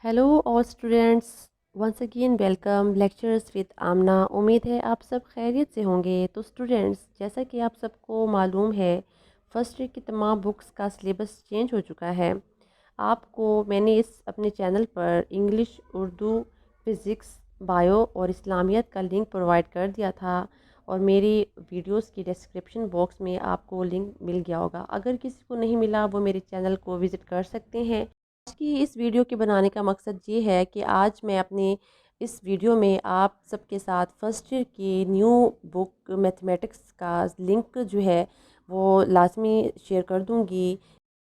Hello all students, once again welcome lectures with Amna. उम्मीद है आप सब खैरियत से होंगे। तो स्टूडेंट्स, जैसा कि आप सबको मालूम है, फर्स्ट ईयर की तमाम बुक्स का सिलेबस चेंज हो चुका है। आपको मैंने इस अपने चैनल पर इंग्लिश, उर्दू, फ़िज़िक्स, बायो और इस्लामियत का लिंक प्रोवाइड कर दिया था, और मेरी वीडियोस की डिस्क्रिप्शन बॉक्स में आपको लिंक मिल गया होगा। अगर किसी को नहीं मिला, वो मेरे चैनल को विज़िट कर सकते हैं। आज की इस वीडियो के बनाने का मकसद ये है कि आज मैं अपने इस वीडियो में आप सबके साथ फर्स्ट ईयर की न्यू बुक मैथमेटिक्स का लिंक जो है वो लाजमी शेयर कर दूंगी।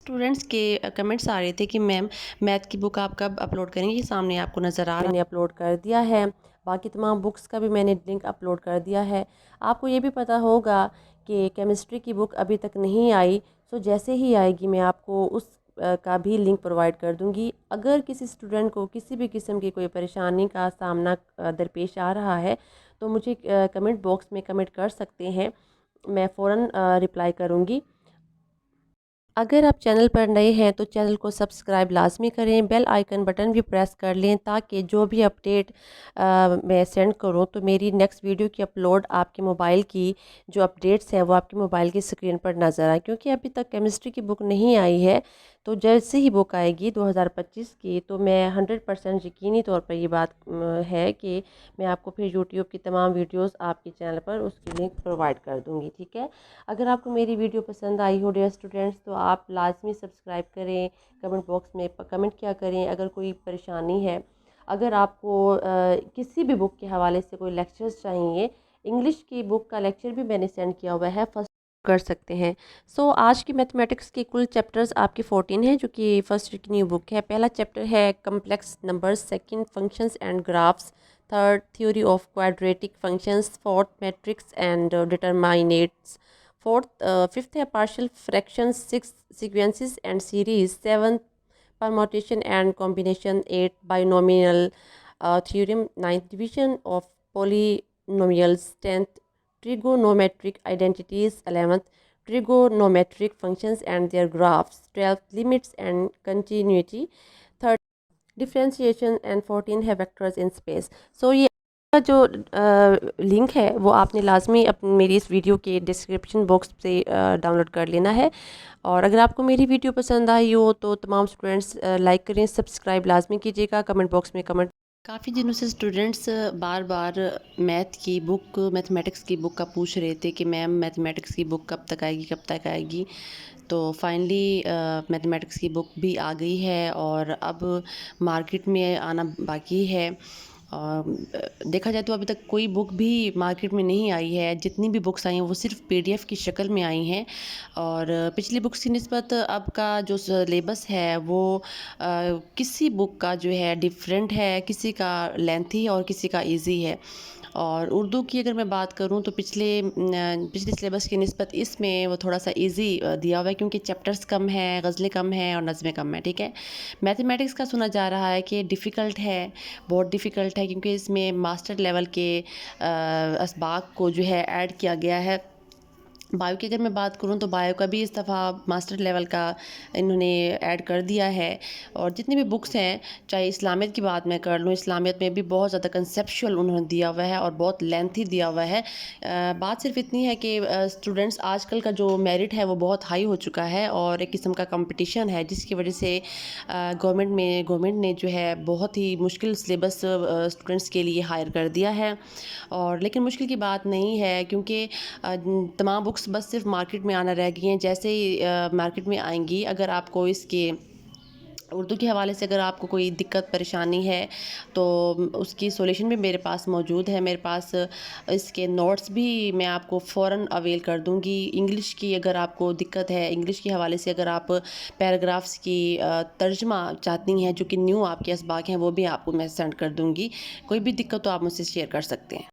स्टूडेंट्स के कमेंट्स आ रहे थे कि मैम मैथ की बुक आप कब अपलोड करेंगे। ये सामने आपको नज़र आ रहा है, मैंने अपलोड कर दिया है। बाकी तमाम बुक्स का भी मैंने लिंक अपलोड कर दिया है। आपको ये भी पता होगा कि केमिस्ट्री की बुक अभी तक नहीं आई, सो जैसे ही आएगी मैं आपको उस का भी लिंक प्रोवाइड कर दूंगी। अगर किसी स्टूडेंट को किसी भी किस्म की कोई परेशानी का सामना दरपेश आ रहा है तो मुझे कमेंट बॉक्स में कमेंट कर सकते हैं, मैं फ़ौरन रिप्लाई करूंगी। अगर आप चैनल पर नए हैं तो चैनल को सब्सक्राइब लाजमी करें, बेल आइकन बटन भी प्रेस कर लें ताकि जो भी अपडेट मैं सेंड करूं तो मेरी नेक्स्ट वीडियो की अपलोड आपके मोबाइल की जो अपडेट्स हैं वो आपके मोबाइल की स्क्रीन पर नज़र आए। क्योंकि अभी तक केमिस्ट्री की बुक नहीं आई है, तो जैसे ही बुक आएगी 2025 की तो मैं 100% यकीनी तौर पर ये बात है कि मैं आपको फिर यूट्यूब की तमाम वीडियोस आपके चैनल पर उसकी लिंक प्रोवाइड कर दूँगी। ठीक है। अगर आपको मेरी वीडियो पसंद आई हो डियर स्टूडेंट्स, तो आप लाजमी सब्सक्राइब करें, कमेंट बॉक्स में कमेंट किया करें अगर कोई परेशानी है। अगर आपको किसी भी बुक के हवाले से कोई लेक्चर्स चाहिए, इंग्लिश की बुक का लेक्चर भी मैंने सेंड किया हुआ है, फर्स्ट कर सकते हैं। आज की मैथमेटिक्स के कुल चैप्टर्स आपके 14 हैं, जो कि फर्स्ट की न्यू बुक है। पहला चैप्टर है complex numbers, second functions and graphs, third theory of quadratic functions, fourth matrix and determinants, fifth है partial fractions, sixth sequences and series, seventh permutation and combination, eighth binomial theorem, ninth division of polynomials, tenth trigonometric identities, 11th trigonometric functions and their graphs, 12th limits and continuity, third differentiation and 14 है vectors in space. ये जो link है वो आपने लाजमी अपनी मेरी इस वीडियो के डिस्क्रिप्शन बॉक्स से डाउनलोड कर लेना है। और अगर आपको मेरी वीडियो पसंद आई हो तो तमाम स्टूडेंट्स लाइक करें, सब्सक्राइब लाजमी कीजिएगा, कमेंट बॉक्स में कमेंट। काफ़ी दिनों से स्टूडेंट्स बार बार मैथ की बुक, मैथमेटिक्स की बुक का पूछ रहे थे कि मैम मैथमेटिक्स की बुक कब तक आएगी, कब तक आएगी। तो फाइनली मैथमेटिक्स की बुक भी आ गई है और अब मार्केट में आना बाकी है। देखा जाए तो अभी तक कोई बुक भी मार्केट में नहीं आई है। जितनी भी बुक्स आई हैं वो सिर्फ पीडीएफ की शक्ल में आई हैं। और पिछली बुक्स की निस्बत अब का जो सिलेबस है वो किसी बुक का जो है डिफरेंट है, किसी का लेंथी और किसी का इजी है। और उर्दू की अगर मैं बात करूं तो पिछले सिलेबस की निस्बत इसमें वो थोड़ा सा इजी दिया हुआ है, क्योंकि चैप्टर्स कम हैं, गज़लें कम हैं और नज़में कम हैं। ठीक है। मैथमेटिक्स का सुना जा रहा है कि डिफ़िकल्ट है, बहुत डिफ़िकल्ट है, क्योंकि इसमें मास्टर लेवल के असबाक को जो है ऐड किया गया है। बायो की अगर मैं बात करूं तो बायो का भी इस दफ़ा मास्टर लेवल का इन्होंने ऐड कर दिया है। और जितनी भी बुक्स हैं, चाहे इस्लामियत की बात मैं कर लूँ, इस्लामियत में भी बहुत ज़्यादा कंसेप्चुअल उन्होंने दिया हुआ है और बहुत लेंथी दिया हुआ है। बात सिर्फ इतनी है कि स्टूडेंट्स आजकल का जो मेरिट है वो बहुत हाई हो चुका है और एक किस्म का कंपटीशन है, जिसकी वजह से गवर्नमेंट ने जो है बहुत ही मुश्किल सिलेबस स्टूडेंट्स के लिए हायर कर दिया है। और लेकिन मुश्किल की बात नहीं है, क्योंकि तमाम बुक्स बस सिर्फ मार्केट में आना रह गई हैं। जैसे ही मार्केट में आएंगी, अगर आपको इसके उर्दू के हवाले से अगर आपको कोई दिक्कत परेशानी है तो उसकी सॉल्यूशन भी मेरे पास मौजूद है। मेरे पास इसके नोट्स भी मैं आपको फ़ौरन अवेल कर दूंगी। इंग्लिश की अगर आपको दिक्कत है, इंग्लिश के हवाले से अगर आप पैराग्राफ्स की तर्जमा चाहती हैं जो कि न्यू आपके असबाक हैं, वो भी आपको मैं सेंड कर दूंगी। कोई भी दिक्कत तो आप मुझसे शेयर कर सकते हैं।